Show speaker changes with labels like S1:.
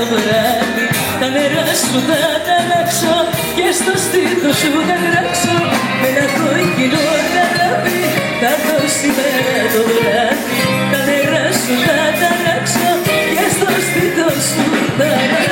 S1: βράδυ. Τα νερά σου θα τα αλλάξω και στο στήθο σου θα γράψω με ένα κόκκινο καράβι. Θα δω σήμερα το βράδυ. Τα νερά σου θα τα αλλάξω και στο στήθο σου θα γράψω.